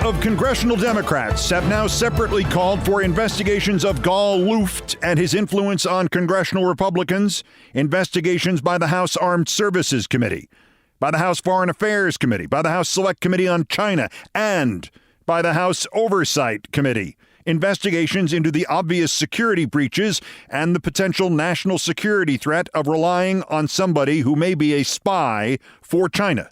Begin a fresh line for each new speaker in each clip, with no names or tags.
of Congressional Democrats have now separately called for investigations of Gal Luft and his influence on Congressional Republicans, investigations by the House Armed Services Committee, by the House Foreign Affairs Committee, by the House Select Committee on China, and by the House Oversight Committee. Investigations into the obvious security breaches and the potential national security threat of relying on somebody who may be a spy for China.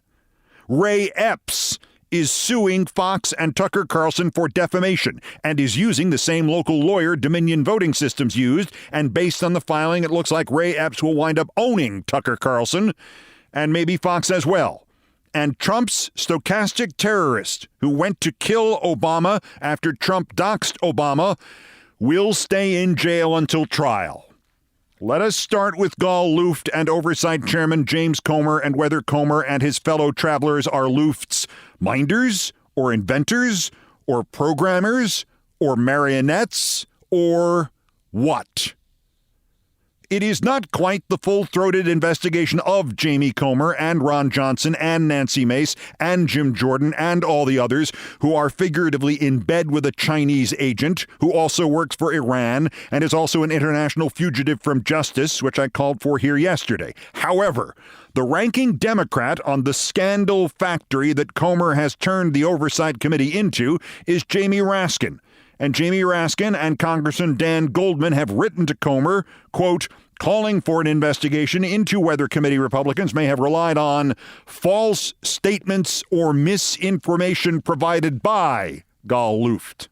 Ray Epps is suing Fox and Tucker Carlson for defamation and is using the same local lawyer Dominion Voting Systems used, and based on the filing, it looks like Ray Epps will wind up owning Tucker Carlson and maybe Fox as well. And Trump's stochastic terrorist who went to kill Obama after Trump doxed Obama will stay in jail until trial. Let us start with Gal Luft and Oversight Chairman James Comer, and whether Comer and his fellow travelers are Luft's minders or inventors or programmers or marionettes or what. It is not quite the full-throated investigation of Jamie Comer and Ron Johnson and Nancy Mace and Jim Jordan and all the others who are figuratively in bed with a Chinese agent who also works for Iran and is also an international fugitive from justice, which I called for here yesterday. However, the ranking Democrat on the scandal factory that Comer has turned the Oversight Committee into is Jamie Raskin. And Jamie Raskin and Congressman Dan Goldman have written to Comer, quote, calling for an investigation into whether committee Republicans may have relied on false statements or misinformation provided by Gal Luft.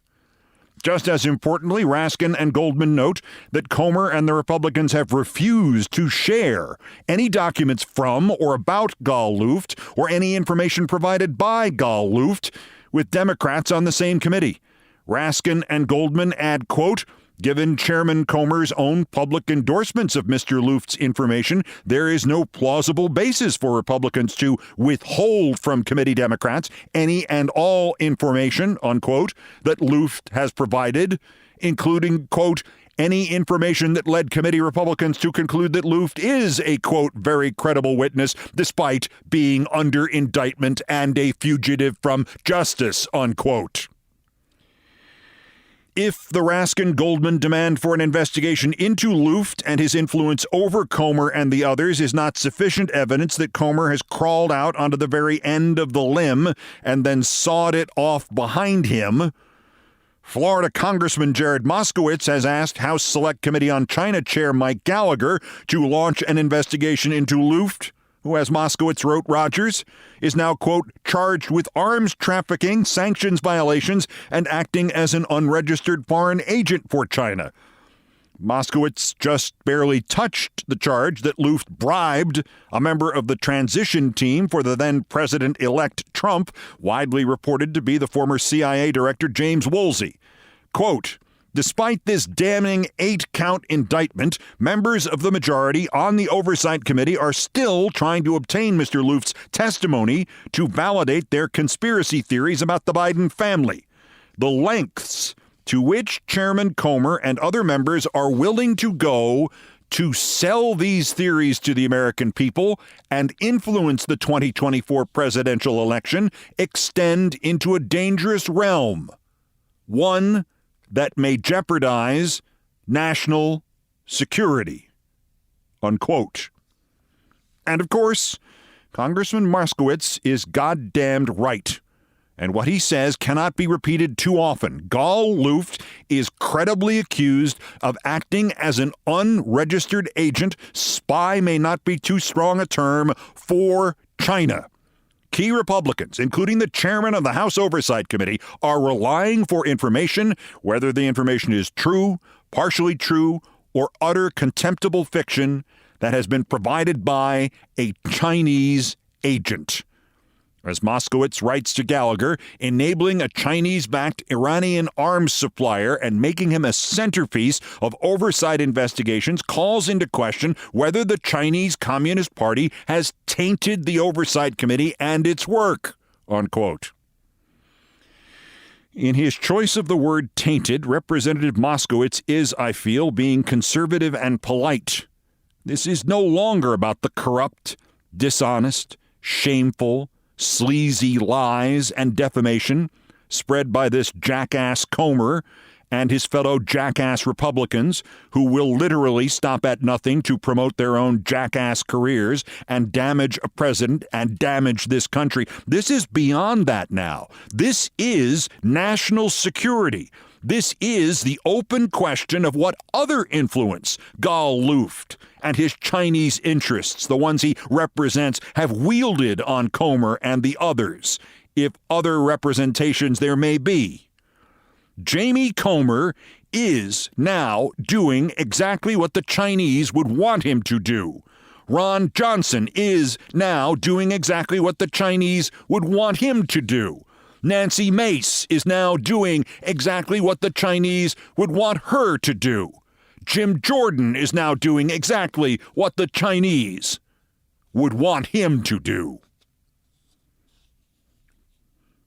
Just as importantly, Raskin and Goldman note that Comer and the Republicans have refused to share any documents from or about Gal Luft or any information provided by Gal Luft with Democrats on the same committee. Raskin and Goldman add, quote, given Chairman Comer's own public endorsements of Mr. Luft's information, there is no plausible basis for Republicans to withhold from committee Democrats any and all information, unquote, that Luft has provided, including, quote, any information that led committee Republicans to conclude that Luft is a, quote, very credible witness, despite being under indictment and a fugitive from justice, unquote. If the Raskin-Goldman demand for an investigation into Luft and his influence over Comer and the others is not sufficient evidence that Comer has crawled out onto the very end of the limb and then sawed it off behind him, Florida Congressman Jared Moskowitz has asked House Select Committee on China Chair Mike Gallagher to launch an investigation into Luft, who, as Moskowitz wrote Rogers, is now, quote, charged with arms trafficking, sanctions violations, and acting as an unregistered foreign agent for China. Moskowitz just barely touched the charge that Luft bribed a member of the transition team for the then President-elect Trump, widely reported to be the former CIA Director James Woolsey. Quote, despite this damning 8-count indictment, members of the majority on the Oversight Committee are still trying to obtain Mr. Luft's testimony to validate their conspiracy theories about the Biden family. The lengths to which Chairman Comer and other members are willing to go to sell these theories to the American people and influence the 2024 presidential election extend into a dangerous realm, one that may jeopardize national security, unquote. And of course, Congressman Moskowitz is goddamned right. And what he says cannot be repeated too often. Gal Luft is credibly accused of acting as an unregistered agent, spy may not be too strong a term, for China. Key Republicans, including the chairman of the House Oversight Committee, are relying for information, whether the information is true, partially true, or utter contemptible fiction that has been provided by a Chinese agent. As Moskowitz writes to Gallagher, enabling a Chinese-backed Iranian arms supplier and making him a centerpiece of oversight investigations calls into question whether the Chinese Communist Party has tainted the Oversight Committee and its work, unquote. In his choice of the word tainted, Representative Moskowitz is, I feel, being conservative and polite. This is no longer about the corrupt, dishonest, shameful, sleazy lies and defamation spread by this jackass Comer and his fellow jackass Republicans who will literally stop at nothing to promote their own jackass careers and damage a president and damage this country. This is beyond that now. This is national security. This is the open question of what other influence Gal Luft and his Chinese interests, the ones he represents, have wielded on Comer and the others, if other representations there may be. Jamie Comer is now doing exactly what the Chinese would want him to do. Ron Johnson is now doing exactly what the Chinese would want him to do. Nancy Mace is now doing exactly what the Chinese would want her to do. Jim Jordan is now doing exactly what the Chinese would want him to do.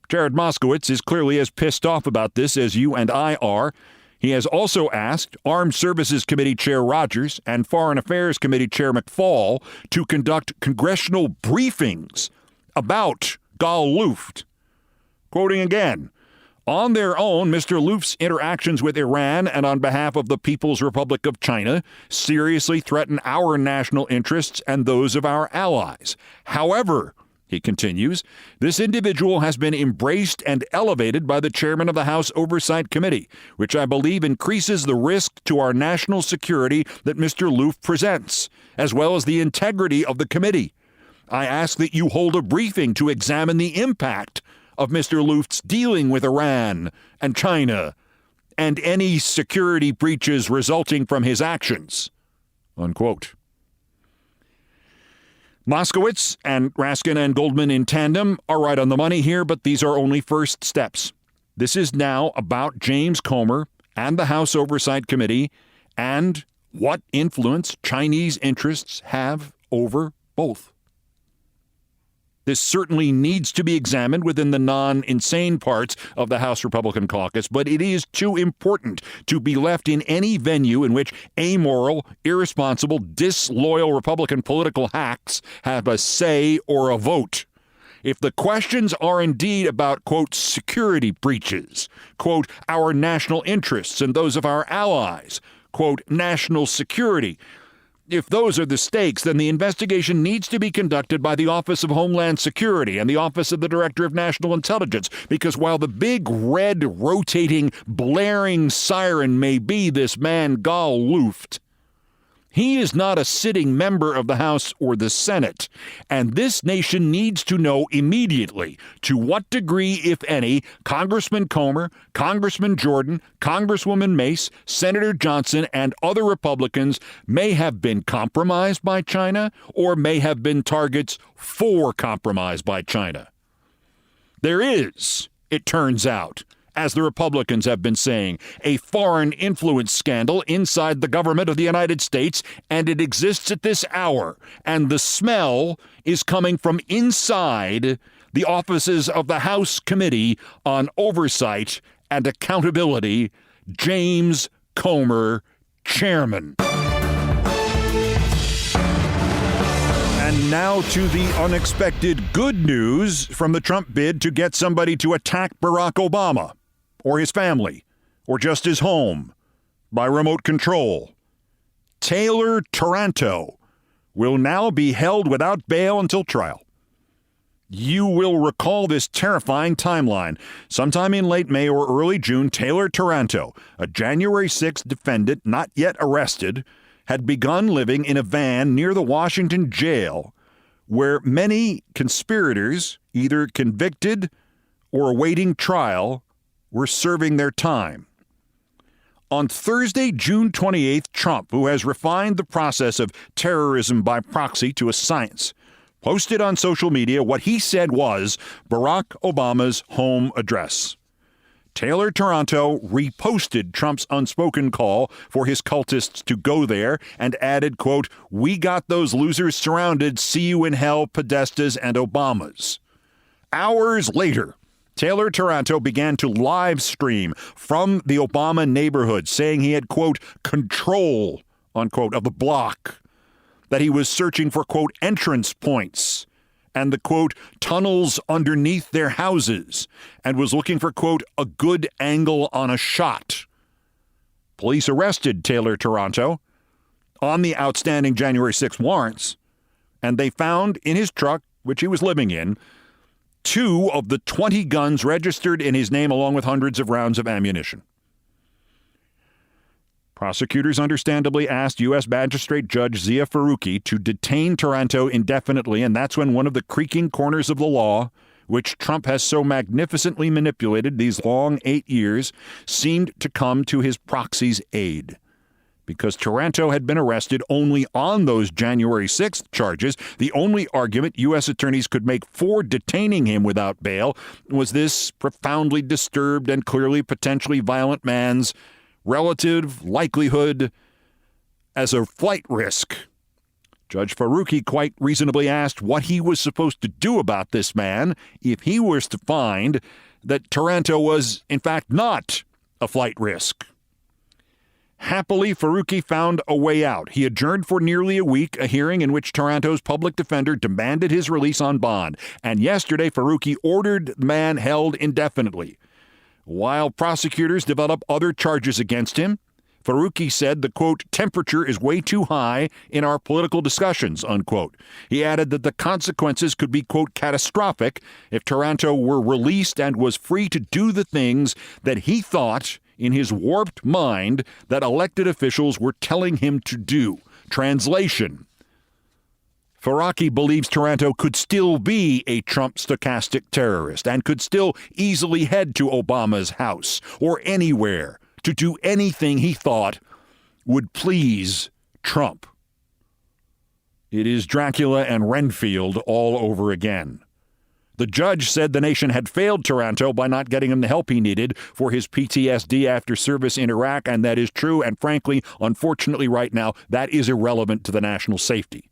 Jared Moskowitz is clearly as pissed off about this as you and I are. He has also asked Armed Services Committee Chair Rogers and Foreign Affairs Committee Chair McFaul to conduct congressional briefings about Gal Luft. Quoting again, on their own, Mr. Luft's interactions with Iran and on behalf of the People's Republic of China seriously threaten our national interests and those of our allies. However, he continues, this individual has been embraced and elevated by the chairman of the House Oversight Committee, which I believe increases the risk to our national security that Mr. Luft presents, as well as the integrity of the committee. I ask that you hold a briefing to examine the impact of Mr. Luft's dealing with Iran and China and any security breaches resulting from his actions. Unquote. Moskowitz and Raskin and Goldman in tandem are right on the money here, but these are only first steps. This is now about James Comer and the House Oversight Committee and what influence Chinese interests have over both. This certainly needs to be examined within the non-insane parts of the House Republican caucus, but it is too important to be left in any venue in which amoral, irresponsible, disloyal Republican political hacks have a say or a vote. If the questions are indeed about, quote, security breaches, quote, our national interests and those of our allies, quote, national security, if those are the stakes, then the investigation needs to be conducted by the Office of Homeland Security and the Office of the Director of National Intelligence, because while the big red rotating blaring siren may be this man Gal Luft, he is not a sitting member of the House or the Senate, and this nation needs to know immediately to what degree, if any, Congressman Comer, Congressman Jordan, Congresswoman Mace, Senator Johnson, and other Republicans may have been compromised by China or may have been targets for compromise by China. There is, it turns out, as the Republicans have been saying, a foreign influence scandal inside the government of the United States, and it exists at this hour. And the smell is coming from inside the offices of the House Committee on Oversight and Accountability, James Comer, Chairman. And now to the unexpected good news from the Trump bid to get somebody to attack Barack Obama, or his family, or just his home, by remote control. Taylor Taranto will now be held without bail until trial. You will recall this terrifying timeline. Sometime in late May or early June, Taylor Taranto, a January 6th defendant not yet arrested, had begun living in a van near the Washington jail, where many conspirators, either convicted or awaiting trial, were serving their time. On Thursday, June 28th, Trump, who has refined the process of terrorism by proxy to a science, posted on social media what he said was Barack Obama's home address. Taylor Taranto reposted Trump's unspoken call for his cultists to go there and added, quote, "We got those losers surrounded. See you in hell, Podestas and Obamas." Hours later, Taylor Taranto began to live stream from the Obama neighborhood, saying he had, quote, control, unquote, of the block, that he was searching for, quote, entrance points, and the, quote, tunnels underneath their houses, and was looking for, quote, a good angle on a shot. Police arrested Taylor Taranto on the outstanding January 6 warrants, and they found in his truck, which he was living in, 2 of the 20 guns registered in his name, along with hundreds of rounds of ammunition. Prosecutors understandably asked U.S. Magistrate Judge Zia Faruqi to detain Taranto indefinitely, and that's when one of the creaking corners of the law, which Trump has so magnificently manipulated these long 8 years, seemed to come to his proxy's aid. Because Taranto had been arrested only on those January 6th charges, the only argument U.S. attorneys could make for detaining him without bail was this profoundly disturbed and clearly potentially violent man's relative likelihood as a flight risk. Judge Faruqi quite reasonably asked what he was supposed to do about this man if he was to find that Taranto was, in fact, not a flight risk. Happily, Faruqi found a way out. He adjourned for nearly a week a hearing in which Taranto's public defender demanded his release on bond. And yesterday, Faruqi ordered the man held indefinitely. While prosecutors develop other charges against him, Faruqi said the, quote, temperature is way too high in our political discussions, unquote. He added that the consequences could be, quote, catastrophic if Taranto were released and was free to do the things that he thought in his warped mind that elected officials were telling him to do. Translation: Faruqi believes Taranto could still be a Trump stochastic terrorist and could still easily head to Obama's house or anywhere to do anything he thought would please Trump. It is Dracula and Renfield all over again. The judge said the nation had failed Taranto by not getting him the help he needed for his PTSD after service in Iraq, and that is true, and frankly, unfortunately right now, that is irrelevant to the national safety.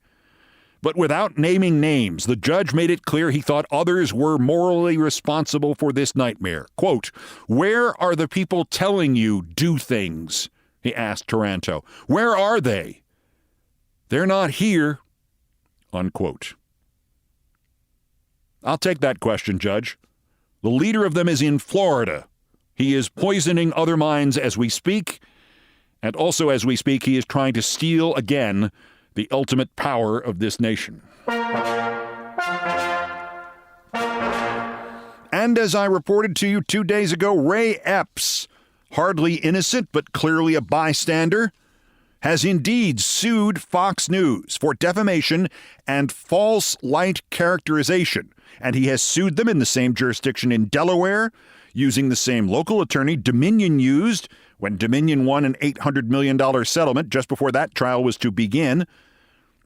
But without naming names, the judge made it clear he thought others were morally responsible for this nightmare. Quote, where are the people telling you do things? He asked Taranto. Where are they? They're not here. Unquote. I'll take that question, Judge. The leader of them is in Florida. He is poisoning other minds as we speak, and also as we speak, he is trying to steal again the ultimate power of this nation. And as I reported to you 2 days ago, Ray Epps, hardly innocent but clearly a bystander, has indeed sued Fox News for defamation and false light characterization. And he has sued them in the same jurisdiction in Delaware, using the same local attorney Dominion used when Dominion won an $800 million settlement just before that trial was to begin.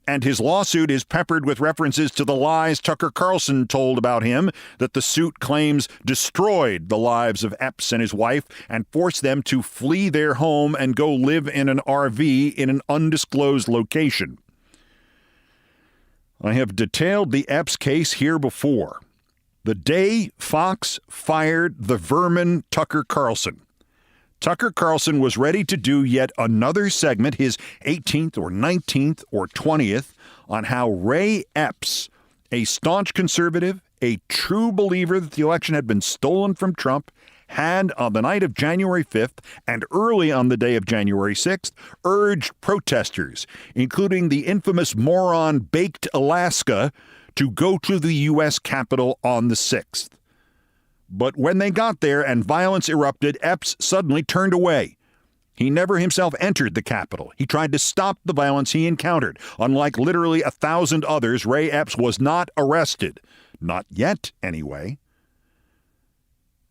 And his lawsuit is peppered with references to the lies Tucker Carlson told about him that the suit claims destroyed the lives of Epps and his wife and forced them to flee their home and go live in an RV in an undisclosed location. I have detailed the Epps case here before. The day Fox fired the vermin Tucker Carlson, Tucker Carlson was ready to do yet another segment, his 18th or 19th or 20th, on how Ray Epps, a staunch conservative, a true believer that the election had been stolen from Trump, had on the night of January 5th and early on the day of January 6th urged protesters, including the infamous moron Baked Alaska, to go to the U.S. Capitol on the 6th. But when they got there and violence erupted, Epps suddenly turned away. He never himself entered the Capitol. He tried to stop the violence he encountered. Unlike literally 1,000 others, Ray Epps was not arrested. Not yet, anyway.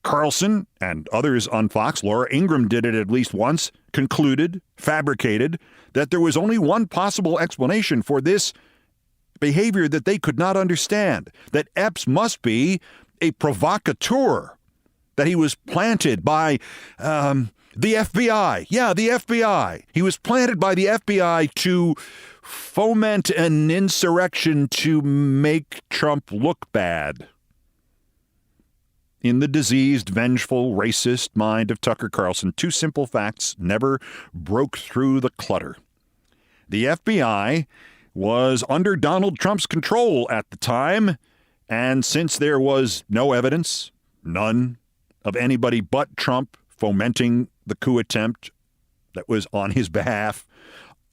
Carlson and others on Fox, Laura Ingraham did it at least once, concluded, fabricated, that there was only one possible explanation for this behavior that they could not understand, that Epps must be a provocateur, that he was planted by the FBI. Yeah, the FBI. He was planted by the FBI to foment an insurrection to make Trump look bad. In the diseased, vengeful, racist mind of Tucker Carlson, two simple facts never broke through the clutter. The FBI was under Donald Trump's control at the time, And since there was no evidence, none, of anybody but Trump fomenting the coup attempt that was on his behalf,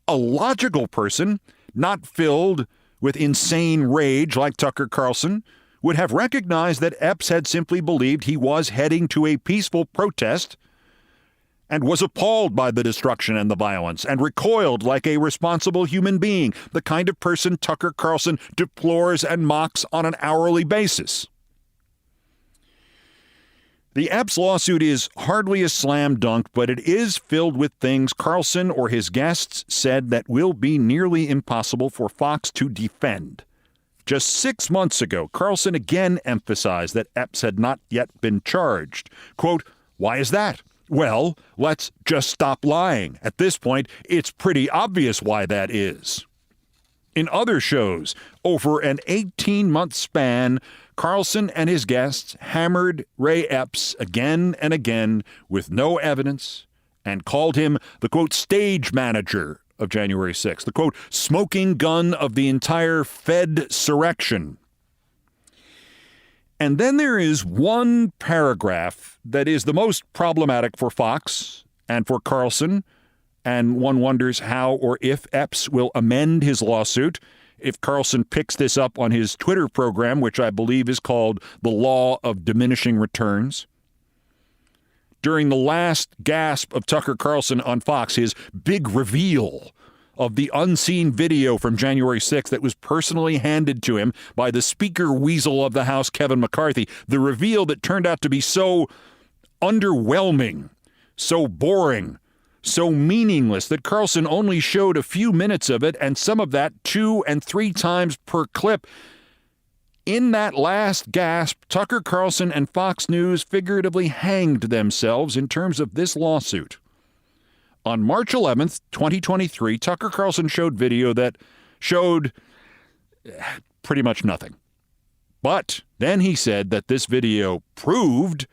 a logical person, not filled with insane rage like Tucker Carlson, would have recognized that Epps had simply believed he was heading to a peaceful protest and was appalled by the destruction and the violence and recoiled like a responsible human being, the kind of person Tucker Carlson deplores and mocks on an hourly basis. The Epps lawsuit is hardly a slam dunk, but it is filled with things Carlson or his guests said that will be nearly impossible for Fox to defend. Just 6 months ago, Carlson again emphasized that Epps had not yet been charged. Quote, "Why is that? Well, let's just stop lying. At this point, it's pretty obvious why that is." In other shows, over an 18-month span, Carlson and his guests hammered Ray Epps again and again with no evidence and called him the, quote, stage manager of January 6th, the, quote, smoking gun of the entire Fed-surrection. And then there is one paragraph that is the most problematic for Fox and for Carlson, and one wonders how or if Epps will amend his lawsuit if Carlson picks this up on his Twitter program, which I believe is called The Law of Diminishing Returns. During the last gasp of Tucker Carlson on Fox, his big reveal of the unseen video from January 6th that was personally handed to him by the speaker weasel of the House, Kevin McCarthy, the reveal that turned out to be so underwhelming, so boring, so meaningless that Carlson only showed a few minutes of it, and some of that 2 and 3 times per clip. In that last gasp, Tucker Carlson and Fox News figuratively hanged themselves in terms of this lawsuit. On March 11th, 2023, Tucker Carlson showed video that showed pretty much nothing. But then he said that this video proved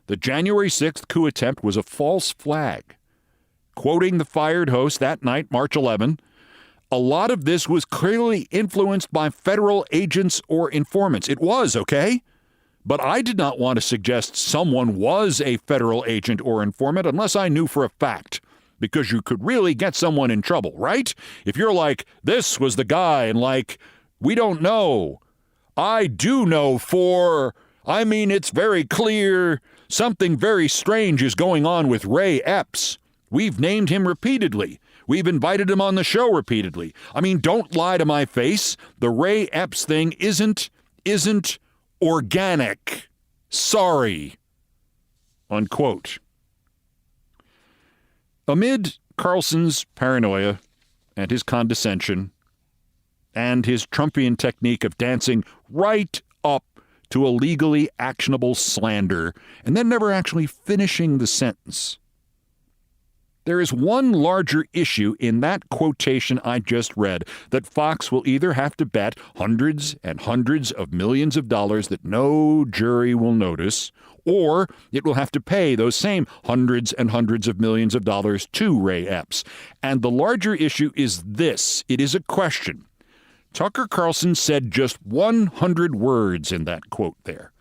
the January 6th coup attempt was a false flag. Quoting the fired host that night, March 11, "A lot of this was clearly influenced by federal agents or informants." It was, okay? But I did not want to suggest someone was a federal agent or informant unless I knew for a fact, because you could really get someone in trouble, right? If you're like, this was the guy, and like, we don't know. I do know it's very clear something very strange is going on with Ray Epps. We've named him repeatedly. We've invited him on the show repeatedly. I mean, don't lie to my face. The Ray Epps thing isn't organic. Sorry. Unquote. Amid Carlson's paranoia and his condescension and his Trumpian technique of dancing right up to a legally actionable slander and then never actually finishing the sentence, there is one larger issue in that quotation I just read that Fox will either have to bet hundreds and hundreds of millions of dollars that no jury will notice, or it will have to pay those same hundreds and hundreds of millions of dollars to Ray Epps. And the larger issue is this. It is a question. Tucker Carlson said just 100 words in that quote there.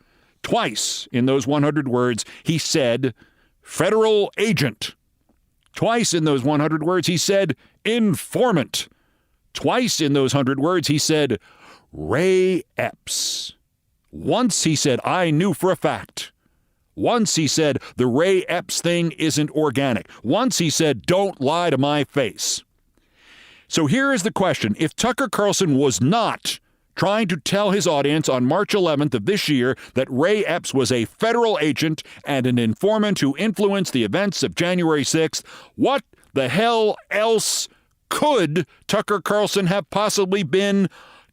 Twice in those 100 words, he said, federal agent. Twice in those 100 words, he said, informant. Twice in those 100 words, he said, Ray Epps. Once he said, I knew for a fact. Once he said, the Ray Epps thing isn't organic. Once he said, don't lie to my face. So here is the question. If Tucker Carlson was not trying to tell his audience on March 11th of this year that Ray Epps was a federal agent and an informant who influenced the events of January 6th, what the hell else could Tucker Carlson have possibly been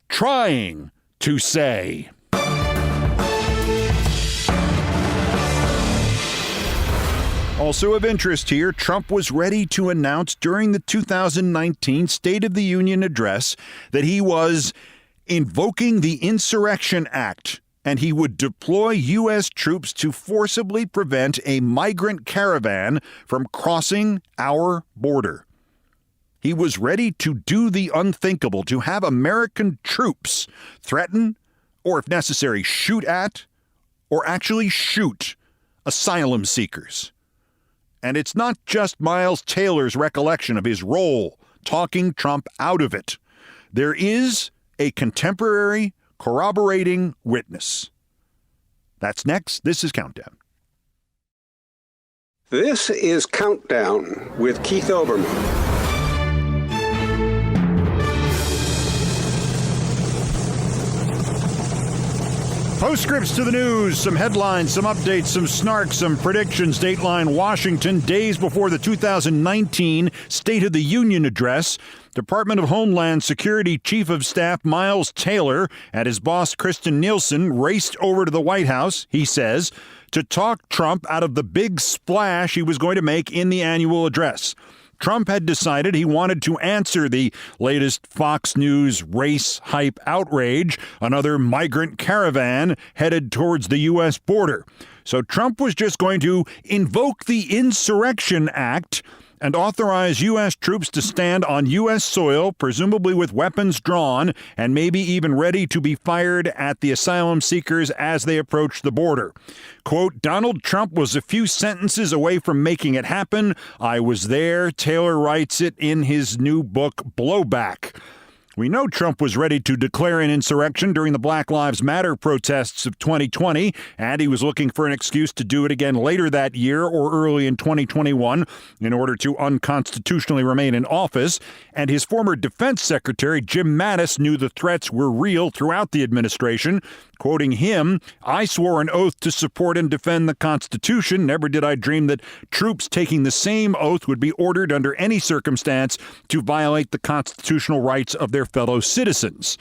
trying to say? Also of interest here, Trump was ready to announce during the 2019 State of the Union address that he was invoking the Insurrection Act, and he would deploy U.S. troops to forcibly prevent a migrant caravan from crossing our border. He was ready to do the unthinkable, to have American troops threaten or if necessary, shoot at, or actually shoot asylum seekers. And it's not just Miles Taylor's recollection of his role talking Trump out of it. There is a contemporary corroborating witness. That's next. This is Countdown.
This is Countdown with Keith Olbermann.
Postscripts to the news, some headlines, some updates, some snark, some predictions. Dateline Washington, days before the 2019 State of the Union address. Department of Homeland Security Chief of Staff Miles Taylor and his boss Kristen Nielsen raced over to the White House, he says, to talk Trump out of the big splash he was going to make in the annual address. Trump had decided he wanted to answer the latest Fox News race hype outrage, another migrant caravan headed towards the U.S. border. So Trump was just going to invoke the Insurrection Act and authorize U.S. troops to stand on U.S. soil, presumably with weapons drawn, and maybe even ready to be fired at the asylum seekers as they approach the border. Quote, Donald Trump was a few sentences away from making it happen. I was there. Taylor writes it in his new book, Blowback. We know Trump was ready to declare an insurrection during the Black Lives Matter protests of 2020, and he was looking for an excuse to do it again later that year or early in 2021 in order to unconstitutionally remain in office. And his former defense secretary, Jim Mattis, knew the threats were real throughout the administration. Quoting him, I swore an oath to support and defend the Constitution. Never did I dream that troops taking the same oath would be ordered under any circumstance to violate the constitutional rights of their fellow citizens.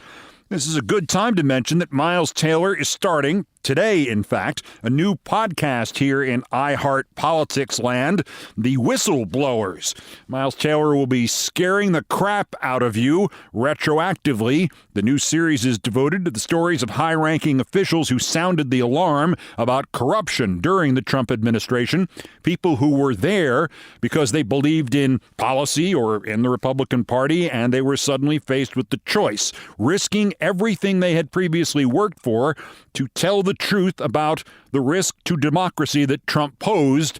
This is a good time to mention that Miles Taylor is starting, today, in fact, a new podcast here in iHeart Politics land, The Whistleblowers. Miles Taylor will be scaring the crap out of you retroactively. The new series is devoted to the stories of high-ranking officials who sounded the alarm about corruption during the Trump administration, people who were there because they believed in policy or in the Republican Party, and they were suddenly faced with the choice, risking everything they had previously worked for to tell the truth about the risk to democracy that Trump posed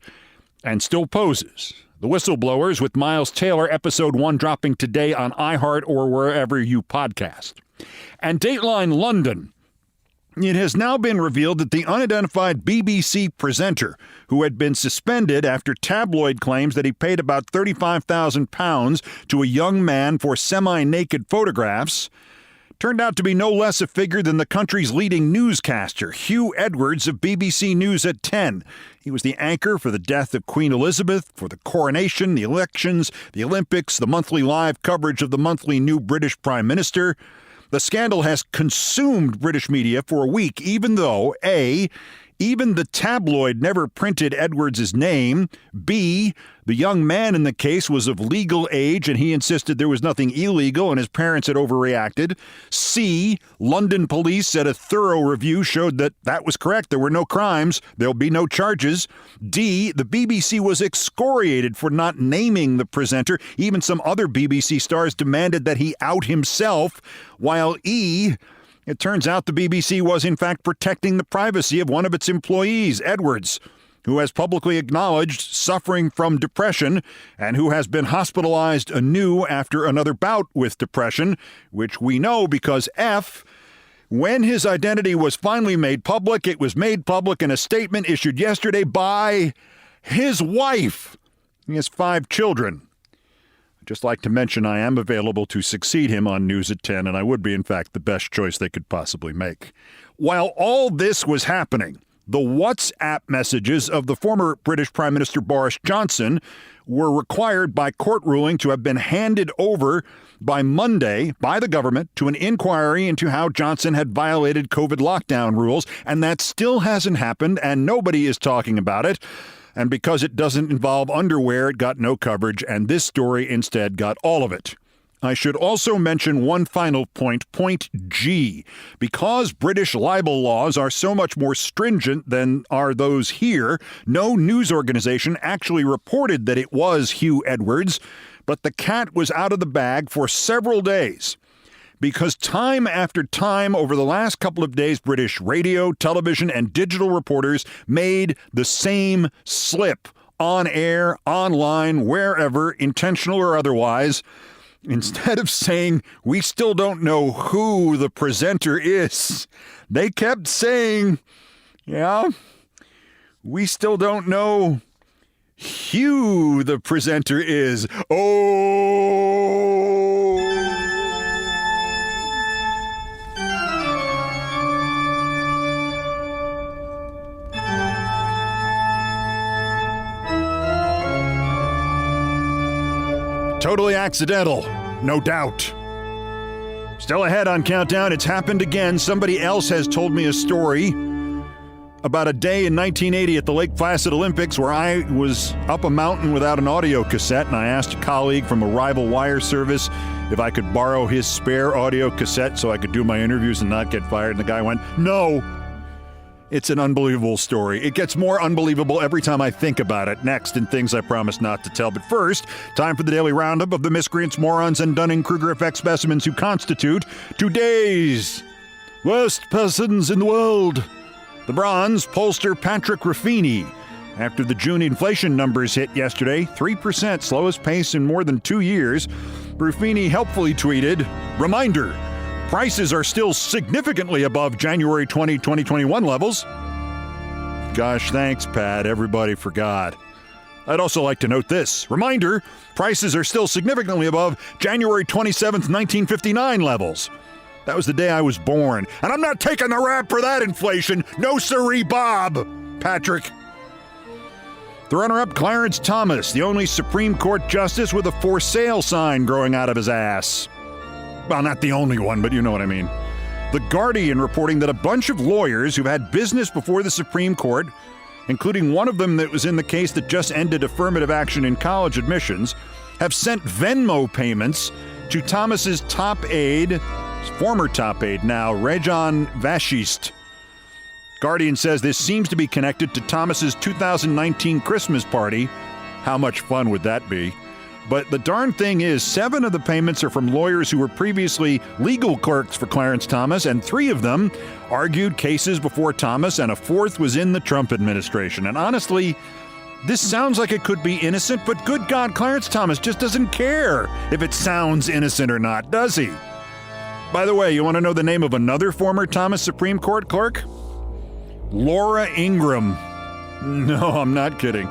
and still poses. The Whistleblowers with Miles Taylor, episode 1 dropping today on iHeart or wherever you podcast. And Dateline London. It has now been revealed that the unidentified BBC presenter, who had been suspended after tabloid claims that he paid about £35,000 to a young man for semi-naked photographs, turned out to be no less a figure than the country's leading newscaster, Hugh Edwards of BBC News at 10. He was the anchor for the death of Queen Elizabeth, for the coronation, the elections, the Olympics, the monthly live coverage of the monthly new British Prime Minister. The scandal has consumed British media for a week, even though, A, even the tabloid never printed Edwards' name. B, the young man in the case was of legal age and he insisted there was nothing illegal and his parents had overreacted. C, London police said a thorough review showed that that was correct. There were no crimes. There'll be no charges. D, the BBC was excoriated for not naming the presenter. Even some other BBC stars demanded that he out himself. While E, it turns out the BBC was, in fact, protecting the privacy of one of its employees, Edwards, who has publicly acknowledged suffering from depression and who has been hospitalized anew after another bout with depression, which we know because F, when his identity was finally made public, it was made public in a statement issued yesterday by his wife. He has 5 children. Just like to mention I am available to succeed him on News at 10, and I would be, in fact, the best choice they could possibly make. While all this was happening, the WhatsApp messages of the former British Prime Minister Boris Johnson were required by court ruling to have been handed over by Monday by the government to an inquiry into how Johnson had violated COVID lockdown rules, and that still hasn't happened, and nobody is talking about it. And because it doesn't involve underwear, it got no coverage, and this story instead got all of it. I should also mention one final point, point G. Because British libel laws are so much more stringent than are those here, no news organization actually reported that it was Hugh Edwards, but the cat was out of the bag for several days. because time after time over the last couple of days, British radio, television, and digital reporters made the same slip on air, online, wherever, intentional or otherwise. Instead of saying, we still don't know who the presenter is, they kept saying, yeah, we still don't know who the presenter is. Oh! Totally accidental, no doubt. Still ahead on Countdown, it's happened again. Somebody else has told me a story about a day in 1980 at the Lake Placid Olympics where I was up a mountain without an audio cassette, and I asked a colleague from a rival wire service if I could borrow his spare audio cassette so I could do my interviews and not get fired, and the guy went, no. It's an unbelievable story. It gets more unbelievable every time I think about it. Next, in Things I Promise Not to Tell. But first, time for the daily roundup of the miscreants, morons, and Dunning-Kruger effect specimens who constitute today's worst persons in the world. The bronze, pollster Patrick Ruffini. After the June inflation numbers hit yesterday, 3%, slowest pace in more than 2 years, Ruffini helpfully tweeted, "Reminder, prices are still significantly above January 2021 levels." Gosh, thanks, Pat. Everybody forgot. I'd also like to note this. Reminder, prices are still significantly above January 27th, 1959 levels. That was the day I was born. And I'm not taking the rap for that inflation. No siree, Bob. Patrick. The runner-up, Clarence Thomas, the only Supreme Court justice with a for sale sign growing out of his ass. Well, not the only one, but you know what I mean. The Guardian reporting that a bunch of lawyers who've had business before the Supreme Court, including one of them that was in the case that just ended affirmative action in college admissions, have sent Venmo payments to Thomas's top aide, former top aide now, Rejon Vashist. Guardian says this seems to be connected to Thomas's 2019 Christmas party. How much fun would that be? But the darn thing is, 7 of the payments are from lawyers who were previously legal clerks for Clarence Thomas, and 3 of them argued cases before Thomas, and a 4th was in the Trump administration. And honestly, this sounds like it could be innocent, but good God, Clarence Thomas just doesn't care if it sounds innocent or not, does he? By the way, you want to know the name of another former Thomas Supreme Court clerk? Laura Ingraham. No, I'm not kidding.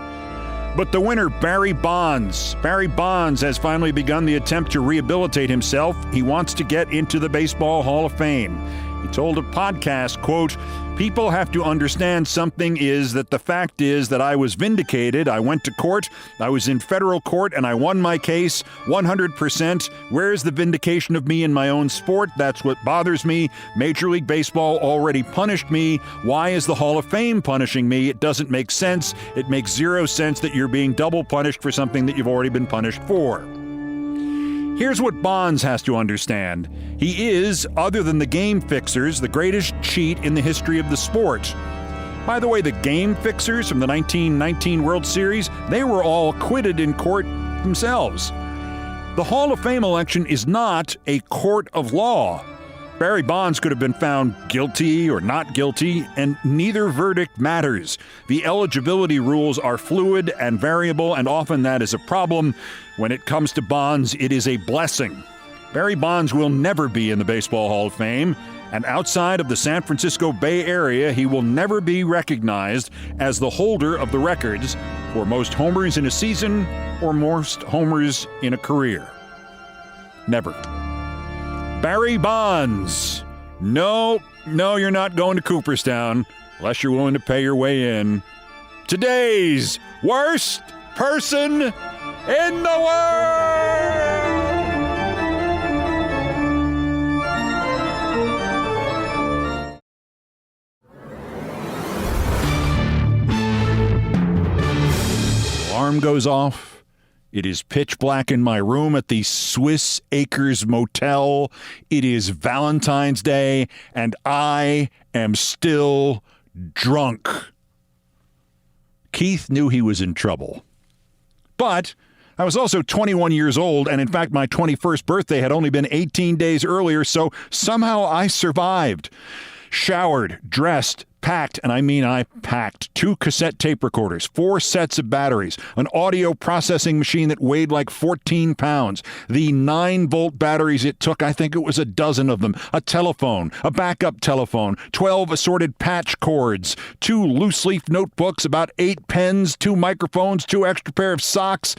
But the winner, Barry Bonds. Barry Bonds has finally begun the attempt to rehabilitate himself. He wants to get into the Baseball Hall of Fame. He told a podcast, quote, "People have to understand something is that the fact is that I was vindicated. I went to court. I was in federal court and I won my case 100%. Where's the vindication of me in my own sport? That's what bothers me. Major League Baseball already punished me. Why is the Hall of Fame punishing me? It doesn't make sense. It makes zero sense that you're being double punished for something that you've already been punished for." Here's what Bonds has to understand. He is, other than the game fixers, the greatest cheat in the history of the sport. By the way, the game fixers from the 1919 World Series, they were all acquitted in court themselves. The Hall of Fame election is not a court of law. Barry Bonds could have been found guilty or not guilty, and neither verdict matters. The eligibility rules are fluid and variable, and often that is a problem. When it comes to Bonds, it is a blessing. Barry Bonds will never be in the Baseball Hall of Fame, and outside of the San Francisco Bay Area, he will never be recognized as the holder of the records for most homers in a season or most homers in a career. Never. Barry Bonds. No, you're not going to Cooperstown unless you're willing to pay your way in. Today's worst person in the world! Alarm goes off. It is pitch black in my room at the Swiss Acres Motel. It is Valentine's Day, and I am still drunk. Keith knew he was in trouble. But I was also 21 years old, and in fact, my 21st birthday had only been 18 days earlier, so somehow I survived. Showered, dressed, packed, and I mean I packed 2 cassette tape recorders, 4 sets of batteries, an audio processing machine that weighed like 14 pounds, the 9-volt batteries it took, I think it was a dozen of them, a telephone, a backup telephone, 12 assorted patch cords, 2 loose-leaf notebooks, about 8 pens, 2 microphones, 2 extra pair of socks.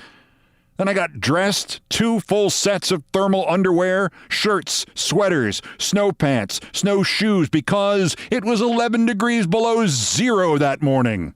Then I got dressed, 2 full sets of thermal underwear, shirts, sweaters, snow pants, snow shoes, because it was 11 degrees below zero that morning.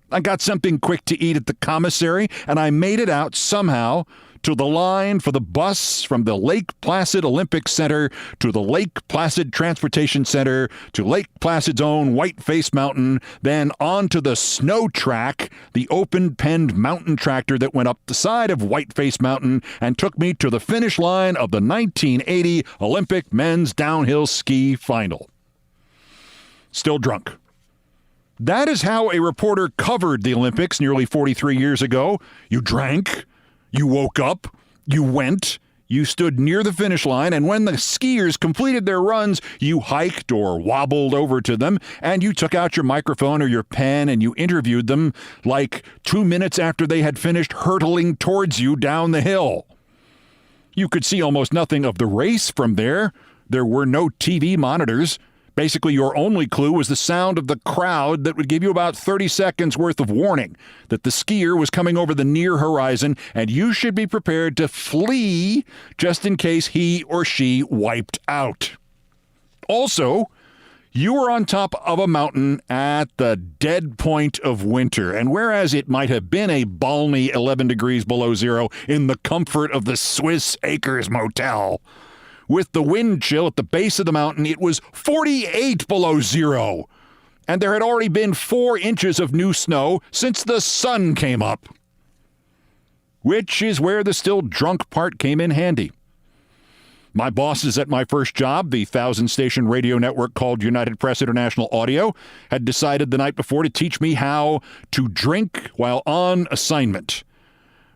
I got something quick to eat at the commissary, and I made it out somehow to the line for the bus from the Lake Placid Olympic Center to the Lake Placid Transportation Center to Lake Placid's own Whiteface Mountain, then onto the snow track, the open-penned mountain tractor that went up the side of Whiteface Mountain and took me to the finish line of the 1980 Olympic men's downhill ski final. Still drunk. That is how a reporter covered the Olympics nearly 43 years ago. You drank. You woke up, you went, you stood near the finish line, and when the skiers completed their runs, you hiked or wobbled over to them, and you took out your microphone or your pen and you interviewed them like 2 minutes after they had finished hurtling towards you down the hill. You could see almost nothing of the race from there. There were no TV monitors. Basically, your only clue was the sound of the crowd that would give you about 30 seconds worth of warning that the skier was coming over the near horizon, and you should be prepared to flee just in case he or she wiped out. Also, you were on top of a mountain at the dead point of winter, and whereas it might have been a balmy 11 degrees below zero in the comfort of the Swiss Acres Motel, with the wind chill at the base of the mountain, it was 48 below zero. And there had already been 4 inches of new snow since the sun came up. Which is where the still drunk part came in handy. My bosses at my first job, the 1,000-station radio network called United Press International Audio, had decided the night before to teach me how to drink while on assignment.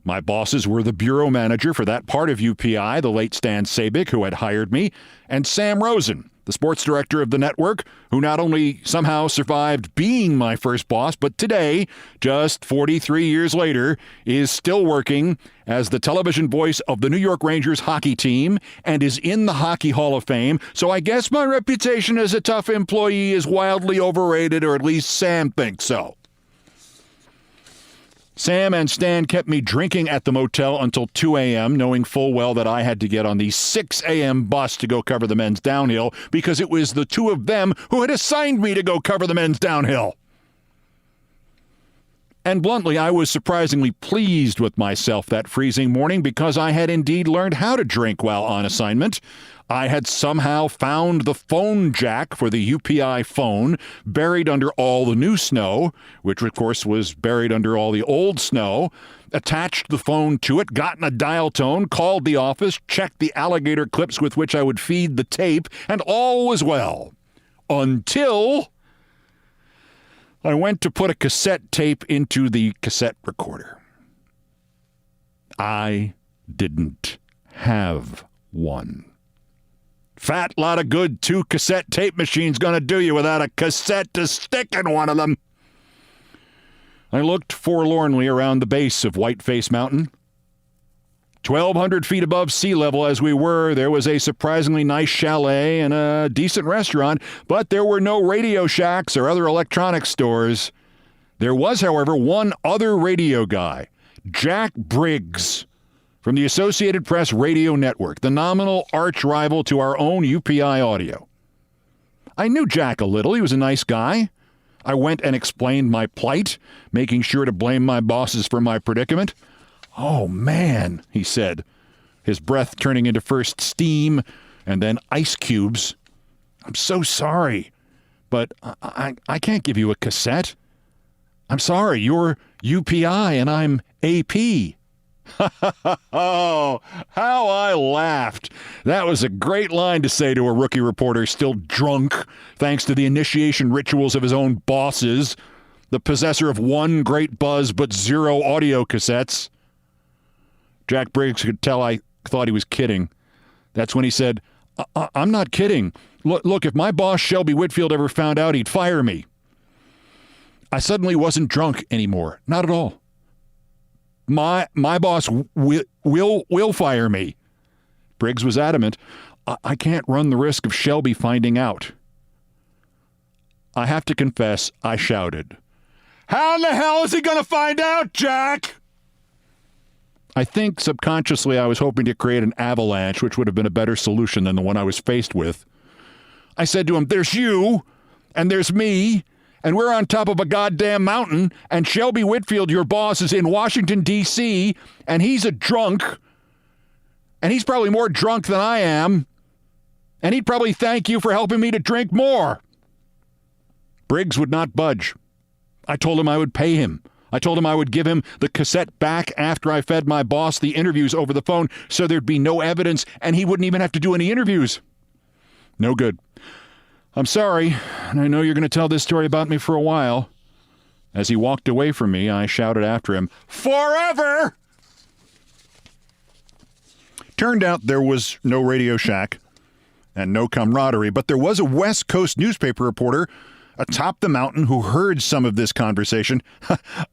My bosses were the bureau manager for that part of UPI, the late Stan Sabick, who had hired me, and Sam Rosen, the sports director of the network, who not only somehow survived being my first boss, but today, just 43 years later, is still working as the television voice of the New York Rangers hockey team and is in the Hockey Hall of Fame. So I guess my reputation as a tough employee is wildly overrated, or at least Sam thinks so. Sam and Stan kept me drinking at the motel until 2 a.m., knowing full well that I had to get on the 6 a.m. bus to go cover the men's downhill because it was the two of them who had assigned me to go cover the men's downhill. And bluntly, I was surprisingly pleased with myself that freezing morning because I had indeed learned how to drink while on assignment. I had somehow found the phone jack for the UPI phone buried under all the new snow, which of course was buried under all the old snow, attached the phone to it, gotten a dial tone, called the office, checked the alligator clips with which I would feed the tape, and all was well. Until I went to put a cassette tape into the cassette recorder. I didn't have one. Fat lot of good 2 cassette tape machines gonna do you without a cassette to stick in one of them. I looked forlornly around the base of Whiteface Mountain. 1,200 feet above sea level as we were, there was a surprisingly nice chalet and a decent restaurant, but there were no Radio Shacks or other electronics stores. There was, however, one other radio guy, Jack Briggs, from the Associated Press Radio Network, the nominal arch-rival to our own UPI Audio. I knew Jack a little. He was a nice guy. I went and explained my plight, making sure to blame my bosses for my predicament. "Oh, man," he said, his breath turning into first steam and then ice cubes. "I'm so sorry, but I can't give you a cassette. I'm sorry, you're UPI and I'm AP." Oh, how I laughed. That was a great line to say to a rookie reporter still drunk, thanks to the initiation rituals of his own bosses, the possessor of 1 great buzz but 0 audio cassettes. Jack Briggs could tell I thought he was kidding. That's when he said, I'm not kidding. Look, if my boss Shelby Whitfield ever found out, he'd fire me. I suddenly wasn't drunk anymore. Not at all. My boss will fire me. Briggs was adamant. I can't run the risk of Shelby finding out. I have to confess, I shouted, "How in the hell is he going to find out, Jack?" I think subconsciously I was hoping to create an avalanche, which would have been a better solution than the one I was faced with. I said to him, "There's you, and there's me, and we're on top of a goddamn mountain, and Shelby Whitfield, your boss, is in Washington, D.C., and he's a drunk, and he's probably more drunk than I am, and he'd probably thank you for helping me to drink more." Briggs would not budge. I told him I would pay him. I told him I would give him the cassette back after I fed my boss the interviews over the phone so there'd be no evidence and he wouldn't even have to do any interviews. No good. "I'm sorry, and I know you're going to tell this story about me for a while." As he walked away from me, I shouted after him, "Forever!" Turned out there was no Radio Shack and no camaraderie, but there was a West Coast newspaper reporter atop the mountain who heard some of this conversation.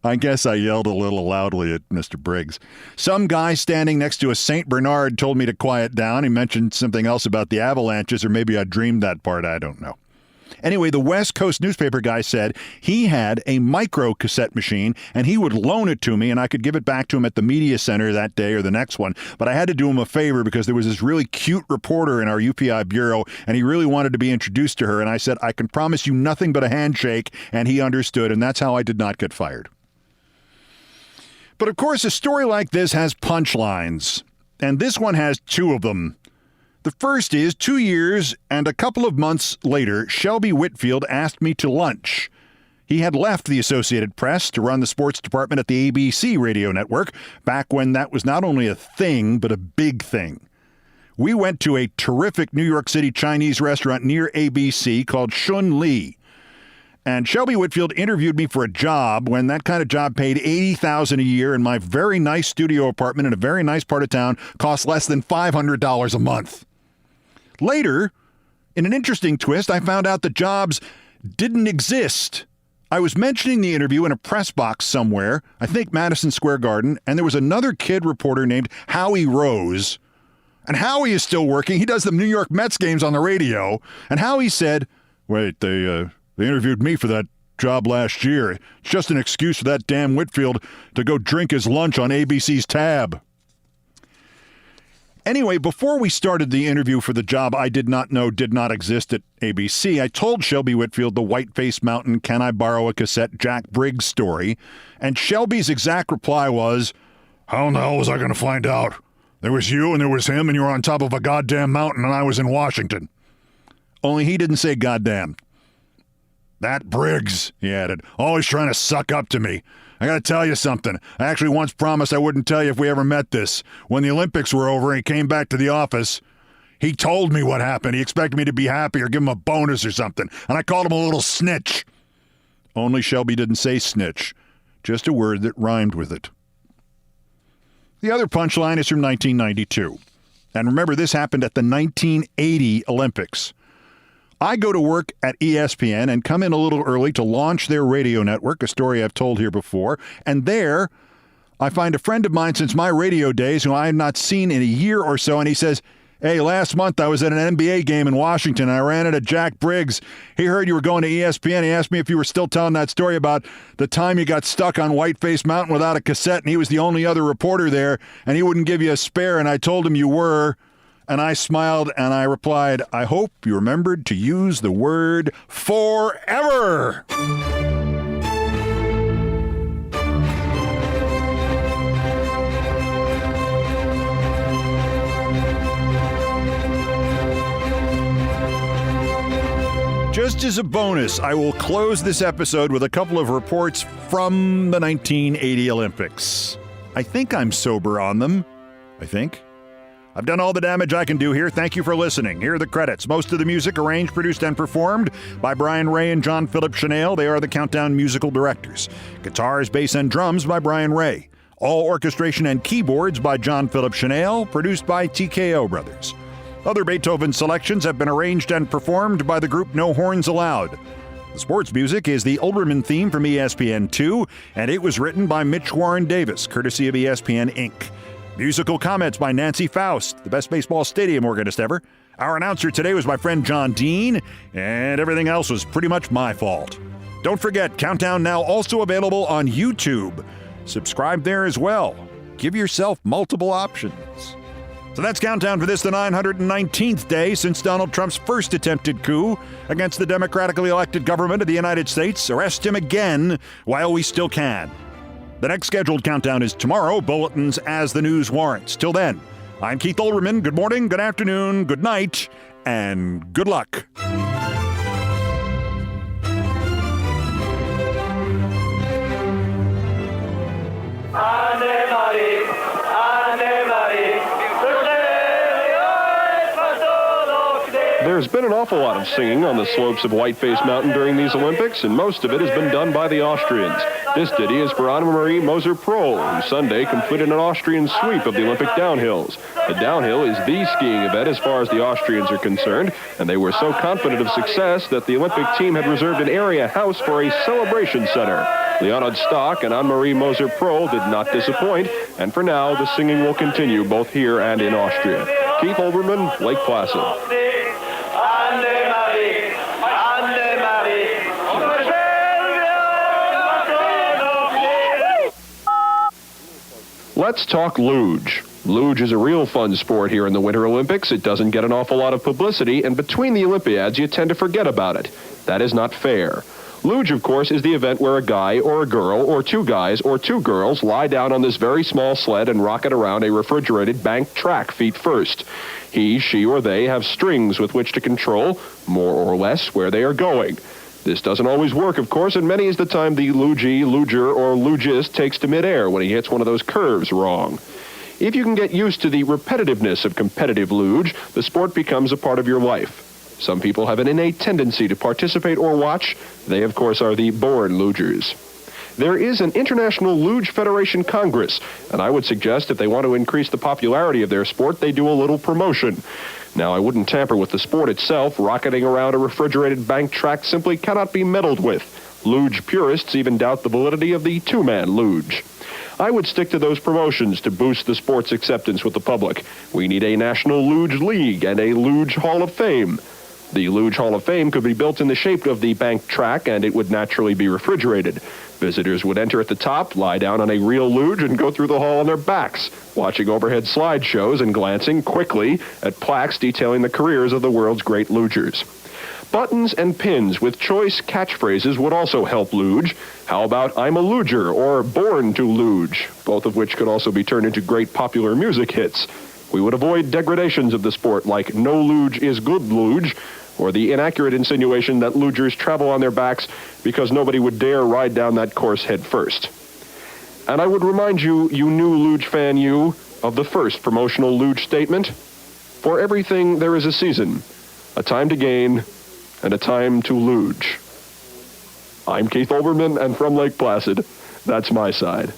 I guess I yelled a little loudly at Mr. Briggs. Some guy standing next to a St. Bernard told me to quiet down. He mentioned something else about the avalanches, or maybe I dreamed that part. I don't know. Anyway, the West Coast newspaper guy said he had a micro cassette machine and he would loan it to me and I could give it back to him at the media center that day or the next one. But I had to do him a favor because there was this really cute reporter in our UPI bureau and he really wanted to be introduced to her. And I said, "I can promise you nothing but a handshake." And he understood. And that's how I did not get fired. But of course, a story like this has punchlines. And this one has two of them. The first is 2 years and a couple of months later, Shelby Whitfield asked me to lunch. He had left the Associated Press to run the sports department at the ABC radio network back when that was not only a thing, but a big thing. We went to a terrific New York City Chinese restaurant near ABC called Shun Li. And Shelby Whitfield interviewed me for a job when that kind of job paid $80,000 a year and my very nice studio apartment in a very nice part of town cost less than $500 a month. Later, in an interesting twist, I found out the jobs didn't exist. I was mentioning the interview in a press box somewhere, I think Madison Square Garden, and there was another kid reporter named Howie Rose. And Howie is still working. He does the New York Mets games on the radio. And Howie said, "Wait, they interviewed me for that job last year. It's just an excuse for that damn Whitfield to go drink his lunch on ABC's tab." Anyway, before we started the interview for the job I did not know did not exist at ABC, I told Shelby Whitfield the Whiteface Mountain, can I borrow a cassette, Jack Briggs story, and Shelby's exact reply was, "How in the hell was I going to find out? There was you and there was him and you were on top of a goddamn mountain and I was in Washington." Only he didn't say goddamn. "That Briggs," he added, "always trying to suck up to me. I gotta tell you something. I actually once promised I wouldn't tell you if we ever met this. When the Olympics were over and he came back to the office, he told me what happened. He expected me to be happy or give him a bonus or something. And I called him a little snitch." Only Shelby didn't say snitch. Just a word that rhymed with it. The other punchline is from 1992. And remember, this happened at the 1980 Olympics. I go to work at ESPN and come in a little early to launch their radio network, a story I've told here before. And there, I find a friend of mine since my radio days who I have not seen in a year or so, and he says, "Hey, last month I was at an NBA game in Washington, and I ran into Jack Briggs. He heard you were going to ESPN. He asked me if you were still telling that story about the time you got stuck on Whiteface Mountain without a cassette, and he was the only other reporter there, and he wouldn't give you a spare, and I told him you were." And I smiled and I replied, "I hope you remembered to use the word forever." Just as a bonus, I will close this episode with a couple of reports from the 1980 Olympics. I think I'm sober on them. I think. I've done all the damage I can do here. Thank you for listening. Here are the credits. Most of the music arranged, produced, and performed by Brian Ray and John Philip Chanel. They are the Countdown musical directors. Guitars, bass, and drums by Brian Ray. All orchestration and keyboards by John Philip Chanel, produced by TKO Brothers. Other Beethoven selections have been arranged and performed by the group No Horns Allowed. The sports music is the Olbermann theme from ESPN2, and it was written by Mitch Warren Davis, courtesy of ESPN Inc. Musical comments by Nancy Faust, the best baseball stadium organist ever. Our announcer today was my friend John Dean, and everything else was pretty much my fault. Don't forget, Countdown now also available on YouTube. Subscribe there as well. Give yourself multiple options. So that's Countdown for this, the 919th day since Donald Trump's first attempted coup against the democratically elected government of the United States. Arrest him again while we still can. The next scheduled countdown is tomorrow, bulletins as the news warrants. Till then, I'm Keith Olbermann. Good morning, good afternoon, good night, and good luck.
There's been an awful lot of singing on the slopes of Whiteface Mountain during these Olympics, and most of it has been done by the Austrians. This ditty is for Annemarie Moser-Prohl, who Sunday completed an Austrian sweep of the Olympic downhills. The downhill is the skiing event as far as the Austrians are concerned, and they were so confident of success that the Olympic team had reserved an area house for a celebration center. Leonard Stock and Annemarie Moser-Prohl did not disappoint, and for now, the singing will continue both here and in Austria. Keith Olbermann, Lake Placid. Let's talk luge. Luge is a real fun sport here in the Winter Olympics. It doesn't get an awful lot of publicity, and between the Olympiads, you tend to forget about it. That is not fair. Luge, of course, is the event where a guy or a girl or two guys or two girls lie down on this very small sled and rocket around a refrigerated banked track feet first. He, she, or they have strings with which to control, more or less, where they are going. This doesn't always work, of course, and many is the time the lugee, luger, or lugist takes to midair when he hits one of those curves wrong. If you can get used to the repetitiveness of competitive luge, the sport becomes a part of your life. Some people have an innate tendency to participate or watch. They, of course, are the born lugers. There is an International Luge Federation Congress, and I would suggest if they want to increase the popularity of their sport, they do a little promotion. Now, I wouldn't tamper with the sport itself. Rocketing around a refrigerated bank track simply cannot be meddled with. Luge purists even doubt the validity of the two-man luge. I would stick to those promotions to boost the sport's acceptance with the public. We need a National Luge League and a Luge Hall of Fame. The Luge Hall of Fame could be built in the shape of the bank track, and it would naturally be refrigerated. Visitors would enter at the top, lie down on a real luge, and go through the hall on their backs, watching overhead slideshows and glancing quickly at plaques detailing the careers of the world's great lugers. Buttons and pins with choice catchphrases would also help luge. How about I'm a luger or Born to Luge, both of which could also be turned into great popular music hits. We would avoid degradations of the sport like no luge is good luge, or the inaccurate insinuation that lugers travel on their backs because nobody would dare ride down that course head first. And I would remind you, you new luge fan you, of the first promotional luge statement. For everything there is a season, a time to gain, and a time to luge. I'm Keith Olbermann, and from Lake Placid, that's my side.